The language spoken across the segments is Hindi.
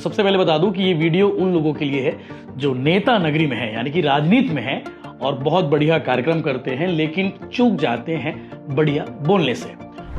सबसे पहले बता दूं कि ये वीडियो उन लोगों के लिए है जो नेता नगरी में है, यानी कि राजनीति में है और बहुत बढ़िया कार्यक्रम करते हैं लेकिन चूक जाते हैं बढ़िया बोलने से।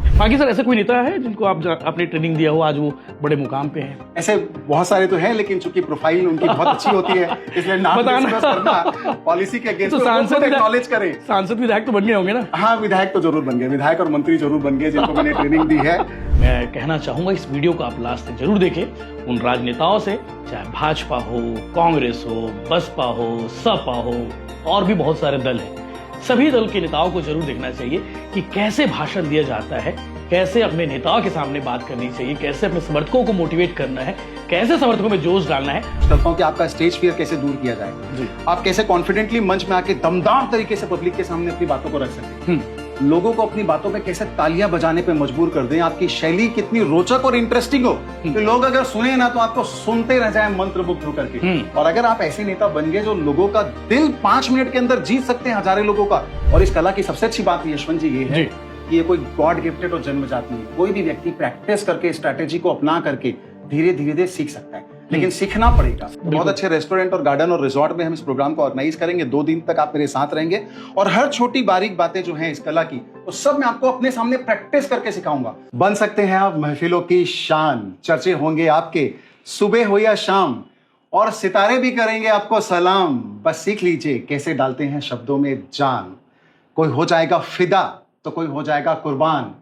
बाकी सर, ऐसे कोई नेता है जिनको आपने ट्रेनिंग दिया हो, आज वो बड़े मुकाम पे हैं? ऐसे बहुत सारे तो हैं, लेकिन चूंकि प्रोफाइल उनकी बहुत अच्छी होती है इसलिए नाम डिस्कस करना पॉलिसी के अगेंस्ट। तो सांसद एक्नॉलेज करें, सांसद विधायक तो बन गए होंगे ना? हाँ, विधायक तो जरूर बन गए, विधायक और मंत्री जरूर बन गए जिनको मैंने ट्रेनिंग दी है। मैं कहना चाहूंगा इस वीडियो को आप लास्ट तक जरूर देखें। उन राजनेताओं से, चाहे भाजपा हो, कांग्रेस हो, बसपा हो, सपा हो और भी बहुत सारे दल हैं, सभी दल के नेताओं को जरूर देखना चाहिए कि कैसे भाषण दिया जाता है, कैसे अपने नेताओं के सामने बात करनी चाहिए, कैसे अपने समर्थकों को मोटिवेट करना है, कैसे समर्थकों में जोश डालना है। करता हूं कि आपका स्टेज फियर कैसे दूर किया जाए जी। आप कैसे कॉन्फिडेंटली मंच में आके दमदार तरीके से पब्लिक के सामने अपनी बातों को रख सकते, लोगों को अपनी बातों पे कैसे तालियां बजाने पे मजबूर कर दें, आपकी शैली कितनी रोचक और इंटरेस्टिंग हो कि लोग अगर सुने ना तो आपको सुनते रह जाए मंत्रमुग्ध होकर के। और अगर आप ऐसे नेता बन गए जो लोगों का दिल 5 मिनट के अंदर जीत सकते हैं, हजारों लोगों का। और इस कला की सबसे अच्छी बात यशवंत जी ये है कि ये कोई गॉड गिफ्टेड और जन्मजात नहीं है। कोई भी व्यक्ति प्रैक्टिस करके, स्ट्रैटेजी को अपना करके धीरे धीरे सीख सकता है, लेकिन सीखना पड़ेगा। बहुत अच्छे रेस्टोरेंट और गार्डन और रिजॉर्ट में हम इस प्रोग्राम को ऑर्गेनाइज करेंगे। 2 दिन तक आप मेरे साथ रहेंगे और हर छोटी बारीक बातें जो हैं इस कला की, वो सब मैं आपको अपने सामने प्रैक्टिस करके सिखाऊंगा। बन सकते हैं आप महफिलों की शान, चर्चे होंगे आपके सुबह हो या शाम, और सितारे भी करेंगे आपको सलाम। बस सीख लीजिए कैसे डालते हैं शब्दों में जान। कोई हो जाएगा फिदा तो कोई हो जाएगा कुर्बान।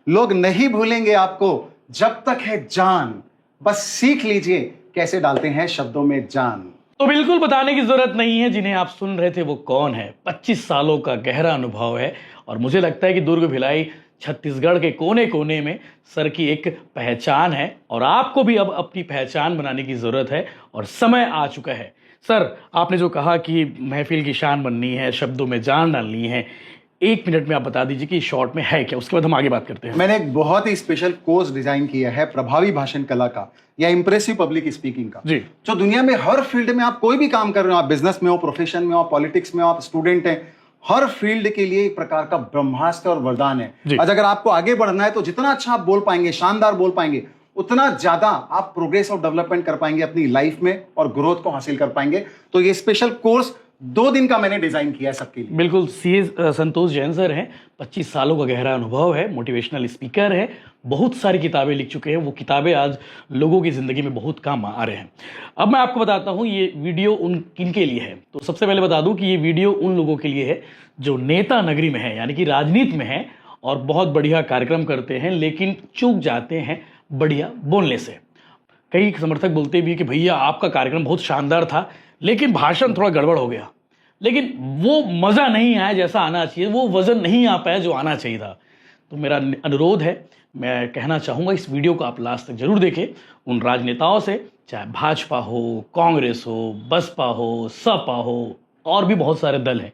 लोग नहीं भूलेंगे आपको जब तक है जान। बस सीख लीजिए कैसे डालते हैं शब्दों में जान। तो बिल्कुल बताने की जरूरत नहीं है जिन्हें आप सुन रहे थे वो कौन है। 25 सालों का गहरा अनुभव है और मुझे लगता है कि दुर्ग भिलाई छत्तीसगढ़ के कोने कोने में सर की एक पहचान है और आपको भी अब अपनी पहचान बनाने की जरूरत है और समय आ चुका है। सर, आपने जो कहा कि महफिल की शान बननी है, शब्दों में जान डालनी है, 1 मिनट में आप बता दीजिए कि शॉर्ट में है क्या, उसके बाद हम आगे बात करते हैं। मैंने एक बहुत ही स्पेशल कोर्स डिजाइन किया है प्रभावी भाषण कला का या इंप्रेसिव पब्लिक स्पीकिंग का जी। जो दुनिया में हर फील्ड में आप कोई भी काम कर रहे हो, आप बिजनेस में हो, प्रोफेशन में हो, पॉलिटिक्स में हो, आप स्टूडेंट हैं, हर फील्ड के लिए एक प्रकार का ब्रह्मास्त्र और वरदान है। आज अगर आपको आगे बढ़ना है तो जितना अच्छा आप बोल पाएंगे, शानदार बोल पाएंगे, उतना ज्यादा आप प्रोग्रेस और डेवलपमेंट कर पाएंगे अपनी लाइफ में और ग्रोथ को हासिल कर पाएंगे। तो ये स्पेशल कोर्स 2 दिन का मैंने डिजाइन किया है सबके लिए। बिल्कुल। सीए संतोष जैन सर हैं, 25 सालों का गहरा अनुभव है, मोटिवेशनल स्पीकर है, बहुत सारी किताबें लिख चुके हैं। वो किताबें आज लोगों की जिंदगी में बहुत काम आ रहे हैं। अब मैं आपको बताता हूँ ये वीडियो उन किनके लिए है। तो सबसे पहले बता दूं कि ये वीडियो उन लोगों के लिए है जो नेता नगरी में है, यानी कि राजनीति में है और बहुत बढ़िया कार्यक्रम करते हैं लेकिन चूक जाते हैं बढ़िया बोलने से। कई समर्थक बोलते भी कि भैया आपका कार्यक्रम बहुत शानदार था लेकिन भाषण थोड़ा गड़बड़ हो गया, लेकिन वो मज़ा नहीं आया जैसा आना चाहिए, वो वजन नहीं आ पाया जो आना चाहिए था। तो मेरा अनुरोध है, मैं कहना चाहूँगा इस वीडियो को आप लास्ट तक जरूर देखें। उन राजनेताओं से, चाहे भाजपा हो, कांग्रेस हो, बसपा हो, सपा हो और भी बहुत सारे दल हैं,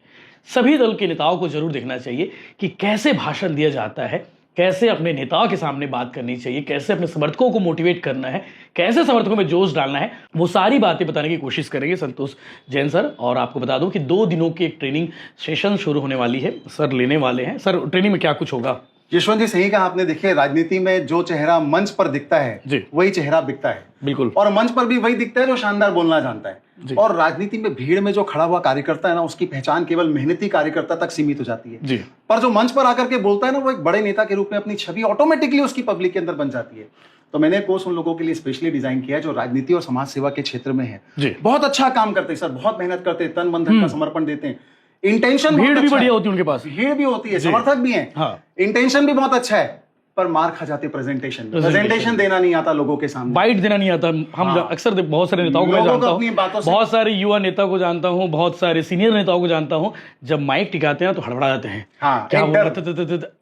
सभी दल के नेताओं को जरूर देखना चाहिए कि कैसे भाषण दिया जाता है, कैसे अपने नेताओं के सामने बात करनी चाहिए, कैसे अपने समर्थकों को मोटिवेट करना है, कैसे समर्थकों में जोश डालना है। वो सारी बातें बताने की कोशिश करेंगे संतोष जैन सर। और आपको बता दूं कि 2 दिनों की एक ट्रेनिंग सेशन शुरू होने वाली है, सर लेने वाले हैं। सर, ट्रेनिंग में क्या कुछ होगा? यशवंत जी, सही कहा आपने। देखिए, राजनीति में जो चेहरा मंच पर दिखता है वही चेहरा बिकता है। बिल्कुल। और मंच पर भी वही दिखता है जो शानदार बोलना जानता है। और राजनीति में भीड़ में जो खड़ा हुआ कार्यकर्ता है ना, उसकी पहचान केवल मेहनती कार्यकर्ता तक सीमित हो जाती है। पर जो मंच पर आकर के बोलता है ना, वो एक बड़े नेता के रूप में अपनी छवि ऑटोमेटिकली उसकी पब्लिक के अंदर बन जाती है। तो मैंने कोर्स उन लोगों के लिए स्पेशली डिजाइन किया है जो राजनीति और समाज सेवा के क्षेत्र में है, बहुत अच्छा काम करते हैं सर, बहुत मेहनत करते हैं, तन मन धन का समर्पण देते हैं। इंटेंशन भीड़ भी बढ़िया होती है उनके पास, भीड़ भी होती है, समर्थक भी हैं, इंटेंशन भी बहुत अच्छा है, पर मार खा जाते प्रेजेंटेशन देना नहीं आता लोगों के सामने, बाइट देना नहीं आता। हम अक्सर बहुत सारे नेताओं को मैं जानता हूँ, बहुत सारे युवा नेता को जानता हूँ, बहुत सारे सीनियर नेताओं को जानता हूँ, जब माइक टिकाते हैं तो हड़बड़ा जाते हैं, क्या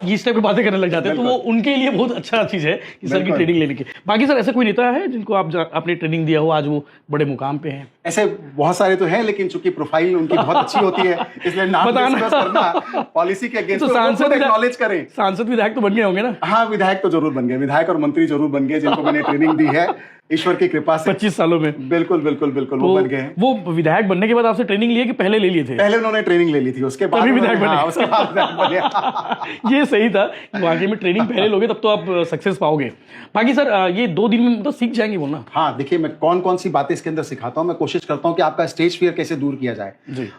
इस टाइप की बातें करने लग जाते हैं। तो वो उनके लिए बहुत अच्छा चीज है कि सर की ट्रेनिंग लेने की। बाकी सर, ऐसे कोई नेता है जिनको आपने ट्रेनिंग दिया हो, आज वो बड़े मुकाम पे हैं? ऐसे बहुत सारे तो हैं, लेकिन चूंकि प्रोफाइल उनकी बहुत अच्छी होती है इसलिए नाम डिस्कस करना पॉलिसी के अगेंस्ट। तो सांसद एक्नॉलेज करें, सांसद विधायक तो बन गए होंगे ना? हाँ, विधायक तो जरूर बन गए, विधायक और मंत्री जरूर बन गए, जिनको मैंने ट्रेनिंग दी है ईश्वर की कृपा से। 25 सालों में बिल्कुल बिल्कुल बिल्कुल वो बन गए हैं। वो विधायक बनने के बाद आपसे ट्रेनिंग लिए कि पहले ले लिए थे? पहले उन्होंने ट्रेनिंग ले ली थी, उसके बाद तभी विधायक बने। हाँ, उसके बाद विधायक बने। ये सही था, वाकई में ट्रेनिंग पहले लोगे तब तो आप सक्सेस पाओगे। बाकी सर ये 2 दिन में तो सीख जाएंगे बोलना। हाँ देखिए, मैं कौन कौन सी बातें इसके अंदर सिखाता हूँ। मैं कोशिश करता हूँ कि आपका स्टेज फियर कैसे दूर किया जाए,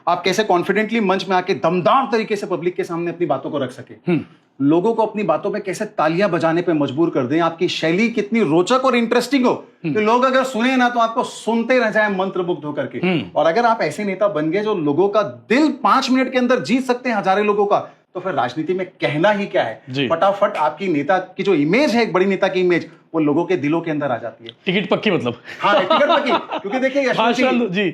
आप कैसे कॉन्फिडेंटली मंच में आके दमदार तरीके से पब्लिक के सामने अपनी बातों को रख सके, लोगों को अपनी बातों पे कैसे तालियां बजाने पे मजबूर कर दें, आपकी शैली कितनी रोचक और इंटरेस्टिंग हो कि लोग अगर सुने ना तो आपको सुनते रह जाए मंत्रमुग्ध होकर के। और अगर आप ऐसे नेता बन गए जो लोगों का दिल 5 मिनट के अंदर जीत सकते हैं हजारों लोगों का, तो फिर राजनीति में कहना ही क्या है। फटाफट आपकी नेता की जो इमेज है, एक बड़ी नेता की इमेज, वो लोगों के दिलों के अंदर आ जाती है। टिकट पक्की मतलब? हाँ टिकट पक्की, क्योंकि देखिए यशवंत जी,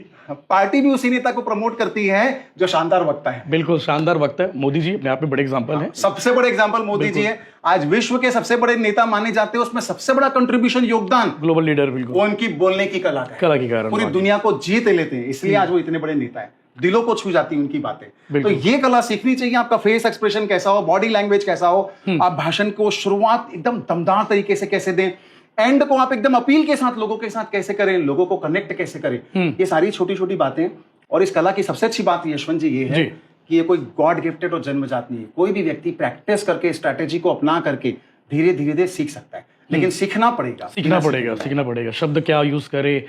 पार्टी भी उसी नेता को प्रमोट करती है जो शानदार वक्ता है। बिल्कुल शानदार वक्ता है। मोदी जी अपने आप में बड़े एग्जांपल हैं। सबसे बड़े एग्जांपल मोदी जी है। आज विश्व के सबसे बड़े नेता माने जाते हैं, उसमें सबसे बड़ा कंट्रीब्यूशन, योगदान, ग्लोबल लीडर, बिल्कुल वो उनकी बोलने की कला का कला के कारण पूरी दुनिया को जीत लेते हैं, इसलिए आज वो इतने बड़े नेता है। दिलों को छू जाती है उनकी बातें। तो ये कला सीखनी चाहिए। आपका फेस एक्सप्रेशन कैसा हो, बॉडी लैंग्वेज कैसा हो, आप भाषण को शुरुआत एकदम दमदार तरीके से कैसे दें, एंड को आप एकदम अपील के साथ लोगों के साथ कैसे करें, लोगों को कनेक्ट कैसे करें, ये सारी छोटी छोटी बातें। और इस कला की सबसे अच्छी बात यशवंत जी ये है कि ये कोई गॉड गिफ्टेड और जन्मजात नहीं है। कोई भी व्यक्ति प्रैक्टिस करके, स्ट्रैटेजी को अपना करके धीरे धीरे सीख सकता है, लेकिन सीखना पड़ेगा। शब्द क्या यूज करे,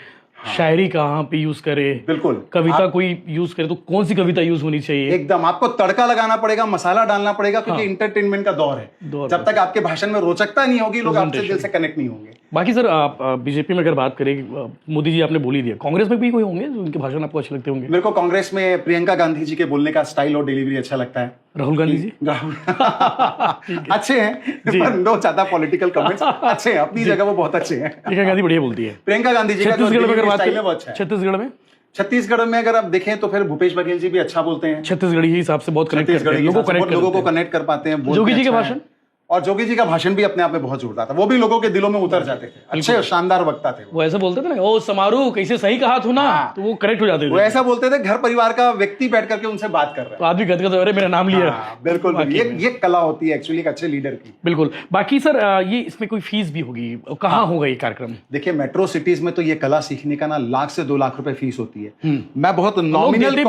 शायरी कहाँ पे यूज करे, बिल्कुल कविता कोई यूज करे तो कौन सी कविता यूज होनी चाहिए, एकदम आपको तड़का लगाना पड़ेगा, मसाला डालना पड़ेगा, क्योंकि इंटरटेनमेंट का दौर है। जब तक आपके भाषण में रोचकता नहीं होगी, लोग आपसे दिल से कनेक्ट नहीं होंगे। बाकी सर आप बीजेपी में अगर बात करें, मोदी जी आपने बोल ही दिया, कांग्रेस में भी कोई होंगे जो उनके भाषण आपको अच्छे लगते होंगे? मेरे को कांग्रेस में प्रियंका गांधी जी के बोलने का स्टाइल और डिलीवरी अच्छा लगता है। राहुल गांधी जी अच्छे हैं, पर नो ज्यादा पॉलिटिकल कमेंट्स, अच्छे हैं अपनी जगह, वो बहुत अच्छे हैं। प्रियंका गांधी बढ़िया बोलती है। प्रियंका गांधी जी का छत्तीसगढ़ में अगर बात करें, वो अच्छा है। छत्तीसगढ़ में अगर आप देखें तो फिर भूपेश बघेल जी भी अच्छा बोलते हैं। छत्तीसगढ़ी हिसाब से बहुत कनेक्ट करते हैं, लोगों को कनेक्ट कर पाते हैं। जोगी जी के भाषण, और जोगी जी का भाषण भी अपने आप में बहुत जोरदार था, वो भी लोगों के दिलों में उतर जाते थे। अच्छे शानदार वक्ता थे वो ऐसे बोलते थे ना, ओ समारोह कैसे सही कहा तू ना, तो वो करेक्ट हो जाते थे। वो ऐसा बोलते थे घर परिवार का व्यक्ति बैठ करके उनसे बात कर रहे हैं, तो आदमी गदगद हो रहे, मेरा नाम लिया। बिल्कुल, ये कला होती है एक्चुअली एक अच्छे लीडर की। बिल्कुल। बाकी सर ये इसमें कोई फीस भी होगी, कहाँ होगा ये कार्यक्रम? देखिए मेट्रो सिटीज में तो ये कला सीखने का ना 1 लाख से 2 लाख रुपए फीस होती है। मैं बहुत नॉमिनल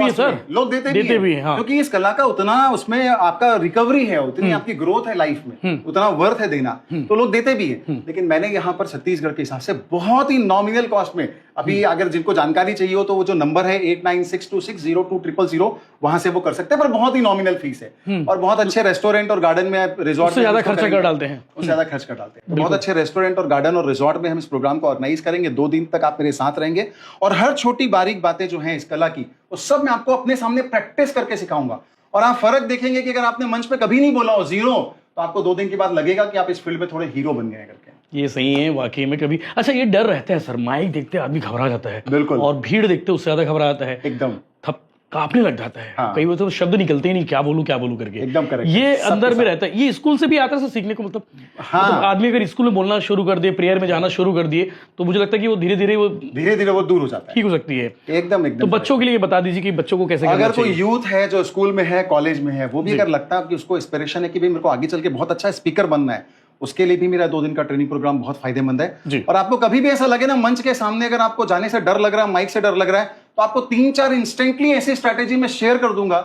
लोग देते भी हैं, क्योंकि इस कला का उतना उसमें आपका रिकवरी है, उतनी आपकी ग्रोथ है लाइफ में, उतना वर्थ है देना, तो लोग देते भी हैं। लेकिन मैंने यहाँ पर छत्तीसगढ़ के हिसाब से बहुत ही नॉमिनल कॉस्ट में, अभी अगर जिनको जानकारी चाहिए हो तो वो जो नंबर है 8962602000, वहां से वो कर सकते हैं, पर बहुत ही नॉमिनल फीस है। और बहुत अच्छे रेस्टोरेंट और गार्डन में, रिजॉर्ट में ज्यादा खर्चा कर डालते हैं, उससे ज्यादा खर्च कर डालते हैं। बहुत अच्छे रेस्टोरेंट और गार्डन और रिजॉर्ट में हम इस प्रोग्राम को ऑर्गेनाइज करेंगे। 2 दिन तक आप मेरे साथ रहेंगे और हर छोटी बारीक बातें जो हैं इस कला की, वो सब मैं आपको अपने सामने प्रैक्टिस करके सिखाऊंगा। और आप फर्क देखेंगे कि अगर आपने मंच पे कभी नहीं बोला हो, जीरो, तो आपको 2 दिन के बाद लगेगा कि आप इस फील्ड में थोड़े हीरो बन गए करके। ये सही है वाकई में। कभी अच्छा ये डर रहता है सर, माइक देखते आदमी घबरा जाता है, बिल्कुल, और भीड़ देखते उससे ज्यादा घबरा जाता है, एकदम थप कांपने लग जाता है। कई बार तो शब्द निकलते ही नहीं, क्या बोलूं करके। एकदम करेक्ट, ये अंदर में रहता है। ये स्कूल से भी आता है सर सीखने को, मतलब आदमी अगर स्कूल में बोलना शुरू कर दे, प्रेयर में जाना शुरू कर दिए, तो मुझे लगता है कि वो धीरे धीरे वो दूर हो जाता है, ठीक हो सकती है। एकदम। तो बच्चों के लिए बता दीजिए कि बच्चों को कैसे, अगर कोई यूथ है जो स्कूल में है, कॉलेज में है, वो भी अगर लगता है कि उसको इंस्पिरेशन है कि भाई मेरे को आगे चल के बहुत अच्छा स्पीकर बनना है, उसके लिए भी मेरा 2 दिन का ट्रेनिंग प्रोग्राम बहुत फायदेमंद है। और आपको कभी भी ऐसा लगे ना मंच के सामने अगर आपको जाने से डर लग रहा है, माइक से डर लग रहा है, तो आपको 3-4 इंस्टेंटली ऐसी स्ट्रैटेजी में शेयर कर दूंगा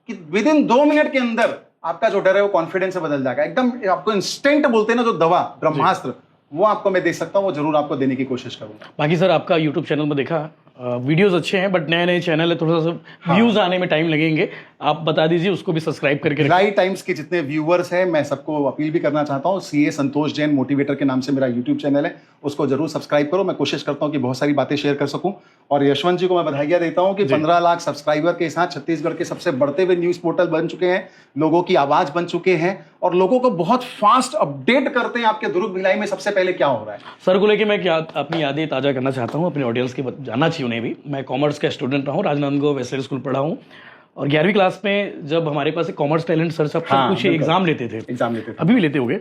कि विदिन 2 मिनट के अंदर आपका जो डर है वो कॉन्फिडेंस से बदल जाएगा। एकदम आपको इंस्टेंट बोलते हैं ना जो दवा, ब्रह्मास्त्र, वो आपको मैं दे सकता हूँ, वो जरूर आपको देने की कोशिश करूंगा। बाकी सर आपका यूट्यूब चैनल में देखा, वीडियोस अच्छे हैं, बट नए चैनल है, थोड़ा सा व्यूज आने में टाइम लगेंगे, आप बता दीजिए उसको भी सब्सक्राइब करके। राइट टाइम्स के जितने व्यूअर्स हैं, मैं सबको अपील भी करना चाहता हूँ, CA संतोष जैन मोटिवेटर के नाम से मेरा यूट्यूब चैनल है, उसको जरूर सब्सक्राइब करो। मैं कोशिश करता हूँ कि बहुत सारी बातें शेयर कर सकूं। और यशवंत जी को मैं बधाइयां देता हूं कि 15 लाख सब्सक्राइबर के साथ छत्तीसगढ़ के सबसे बढ़ते हुए न्यूज पोर्टल बन चुके हैं, लोगों की आवाज बन चुके हैं, और लोगों को बहुत फास्ट अपडेट करते हैं आपके दुर्ग भिलाई में सबसे पहले क्या हो रहा है। सर को लेके मैं क्या अपनी यादें ताजा करना चाहता हूँ, अपने ऑडियंस के जानना चाहिए उन्हें भी। मैं कॉमर्स का स्टूडेंट रहा हूँ, राजनांदगांव वैसे स्कूल पढ़ा हूँ, और 11वीं क्लास में जब हमारे पास कॉमर्स टैलेंट सर सब कुछ एग्जाम लेते थे, अभी भी लेते होंगे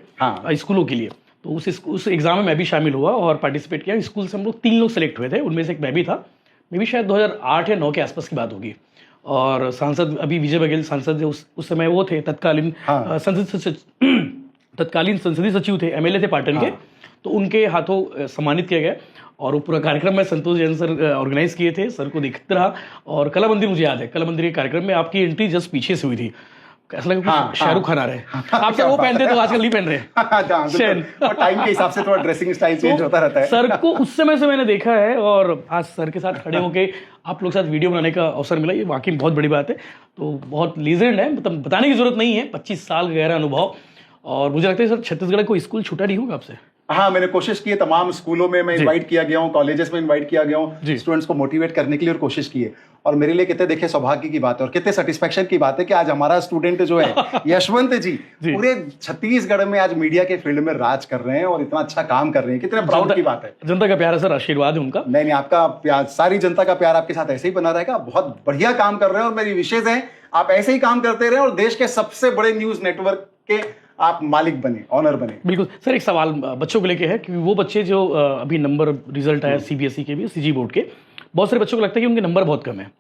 स्कूलों के लिए, तो उस एग्जाम में मैं भी शामिल हुआ और पार्टिसिपेट किया। स्कूल से हम लोग 3 लोग सेलेक्ट हुए थे, उनमें से एक मैं भी था। मे भी शायद 2008 या 9 के आसपास की बात होगी। और सांसद अभी विजय बघेल सांसद उस समय वो थे तत्कालीन संसद तत्कालीन संसदीय सचिव थे, एमएलए थे पाटन के, तो उनके हाथों सम्मानित किया गया और वो पूरा कार्यक्रम में संतोष जैन सर ऑर्गेनाइज किए थे। सर को देखते रहा और कला मंदिर मुझे याद है, कला मंदिर के कार्यक्रम में आपकी एंट्री जस्ट पीछे से हुई थी, ऐसा लगा शाहरुख खान आ रहे हैं। आपसे वो पहनते तो आजकल नहीं पहन रहे। टाइम के हिसाब से थोड़ा ड्रेसिंग स्टाइल चेंज होता रहता है। सर को उस समय से मैंने देखा है और आज सर के साथ खड़े होके आप लोग के साथ वीडियो बनाने का अवसर मिला, ये वाकई बहुत बड़ी बात है। तो बहुत लीजेंड है, मतलब बताने की जरूरत नहीं है, 25 साल का गहरा अनुभव। और मुझे लगता है सर छत्तीसगढ़ को स्कूल छूटा नहीं होगा आपसे। हाँ, मैंने कोशिश की है, तमाम स्कूलों में मैं इनवाइट किया गया हूँ, कॉलेजेस में इनवाइट किया गया हूँ, स्टूडेंट्स को मोटिवेट करने के लिए और कोशिश की है। और मेरे लिए कितने देखिए सौभाग्य की बात है और कितने सेटिस्फेक्शन की बात है कि आज हमारा स्टूडेंट जो है यशवंत जी पूरे छत्तीसगढ़ में आज मीडिया के फील्ड में राज कर रहे हैं और इतना अच्छा काम कर रहे हैं, कितने प्राउड की बात है। जनता का प्यार है सर, आशीर्वाद है उनका। नहीं, आपका प्यार, सारी जनता का प्यार आपके साथ ऐसे ही बना रहेगा। बहुत बढ़िया काम कर रहे हैं और मेरी विशेष है आप ऐसे ही काम करते रहे और देश के सबसे बड़े न्यूज नेटवर्क के आप मालिक बने, ऑनर बने। बिल्कुल सर, एक सवाल बच्चों को लेके है कि वो बच्चे जो अभी नंबर रिजल्ट आया सीबीएसई के भी, सीजी बोर्ड के, बहुत सारे बच्चों को लगता है कि उनके नंबर बहुत कम है।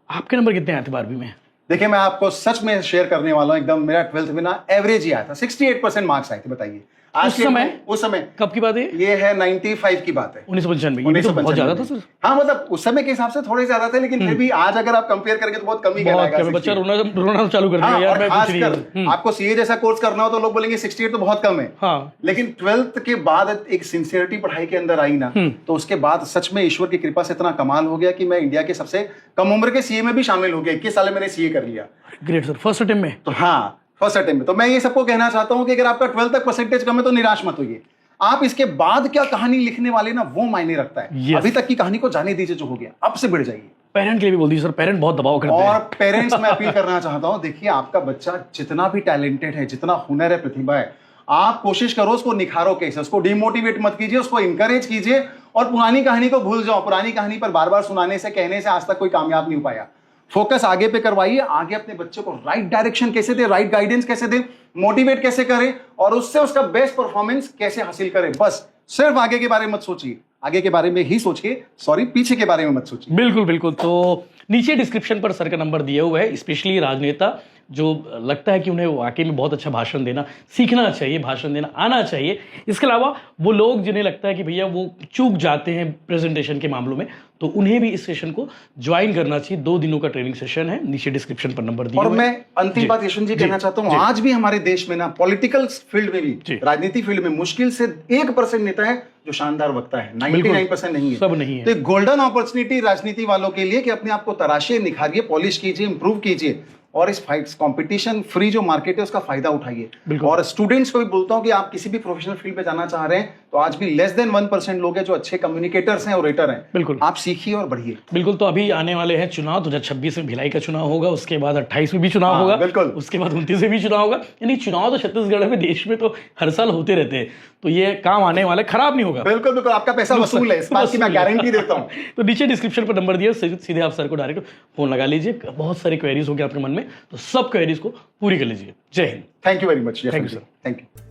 आपके नंबर कितने आए थे 12वीं में? देखिए, मैं आपको सच में शेयर करने वाला हूं, एकदम मेरा 12th में ना एवरेज ही आया था, 68% मार्क्स आए थे। बताइए उस समय कब की बात है? ये है 95 की बात है, 1995। तो बहुत ज्यादा था सर। हाँ, मतलब उस समय के हिसाब से थोड़े ज्यादा थे, लेकिन फिर भी आज अगर आप कंपेयर करेंगे तो बहुत कम ही कहलाएगा। बच्चा रोना चालू कर दिया यार, मैं कुछ नहीं। आपको सीए जैसा कोर्स करना हो तो लोग बोलेंगे 68 तो बहुत कम है। हाँ, लेकिन 12th के बाद एक सिंसियरिटी पढ़ाई के अंदर आई ना, तो उसके बाद सच में ईश्वर की कृपा से इतना कमाल हो गया कि मैं इंडिया के सबसे कम उम्र के सीए में भी शामिल हो गया। 21 साल में मैंने सीए कर लिया। ग्रेट सर, फर्स्ट अटेम्प्ट में? तो हाँ, फर्स्ट अटेम्प्ट में। तो मैं ये सबको कहना चाहता हूं कि अगर आपका 12th तक परसेंटेज कम है तो निराश मत होइए। आप इसके बाद क्या कहानी लिखने वाले ना, वो मायने रखता है। अभी तक की कहानी को जाने दीजिए, जो हो गया अब से बढ़ जाइए। पेरेंट के लिए भी बोल दीजिए सर, पेरेंट बहुत दबाव करते हैं। और पेरेंट्स मैं अपील करना चाहता हूं, देखिए आपका बच्चा जितना भी टैलेंटेड है, जितना हुनर है, प्रतिभा है, आप कोशिश करो उसको निखारो कैसे, उसको डिमोटिवेट मत कीजिए, उसको इंकरेज कीजिए और पुरानी कहानी को भूल जाओ। पुरानी कहानी पर बार बार सुनाने से, कहने से आज तक कोई कामयाब नहीं हो पाया। फोकस आगे पे करवाइए, आगे अपने बच्चे को राइट डायरेक्शन कैसे दे, राइट गाइडेंस कैसे दे, मोटिवेट कैसे करें और उससे उसका बेस्ट परफॉर्मेंस कैसे हासिल करें। बस सिर्फ आगे के बारे में मत सोचिए, आगे के बारे में ही सोचिए, सॉरी पीछे के बारे में मत सोचिए। बिल्कुल बिल्कुल। तो नीचे डिस्क्रिप्शन पर सर का नंबर दिया हुआ है। स्पेशली राजनेता जो लगता है कि उन्हें वाकई में बहुत अच्छा भाषण देना सीखना चाहिए, भाषण देना आना चाहिए। इसके अलावा वो लोग जिन्हें लगता है कि भैया वो चूक जाते हैं प्रेजेंटेशन के मामलों में, तो उन्हें भी इस सेशन को ज्वाइन करना चाहिए। 2 दिनों का ट्रेनिंग सेशन है, नीचे डिस्क्रिप्शन पर नंबर दिया और मैं अंतिम बात यशवंत जी कहना चाहता हूँ, आज भी हमारे देश में ना पॉलिटिकल फील्ड में भी, राजनीति फील्ड में मुश्किल से 1% नेता है जो शानदार वक्ता है। 99% नहीं है, सब नहीं है। तो एक गोल्डन अपॉर्चुनिटी राजनीति वालों के लिए कि अपने आप को तराशिए, निखारिए, पॉलिश कीजिए, इंप्रूव कीजिए और इस कंपटीशन फ्री जो मार्केट है उसका फायदा उठाइए। और स्टूडेंट्स को भी बोलता हूं कि आप किसी भी प्रोफेशनल फील्ड में जाना चाह रहे हैं तो आज भी लेस देन 1% लोग हैं जो अच्छे कम्युनिकेटर्स हैं, ओरेटर हैं। बिल्कुल, आप सीखिए और बढ़िए। बिल्कुल। तो अभी आने वाले हैं चुनाव, 2026 में भिलाई का चुनाव होगा, उसके बाद 28 में भी चुनाव होगा, बिल्कुल, उसके बाद 29 में भी चुनाव होगा। यानी चुनाव तो छत्तीसगढ़ में, देश में तो हर साल होते रहते हैं, तो ये काम आने वाले, खराब नहीं होगा। बिल्कुल बिल्कुल, आपका पैसा वसूल है, इस बात की मैं गारंटी देता हूं। तो नीचे डिस्क्रिप्शन पर नंबर दिया, सीधे आप सर को डायरेक्ट फोन लगा लीजिए। बहुत सारी क्वेरीज होगी आपके मन में, तो सब क्वेरीज को पूरी कर लीजिए। जय Hind. Thank you very much. Thank you sir. Thank you.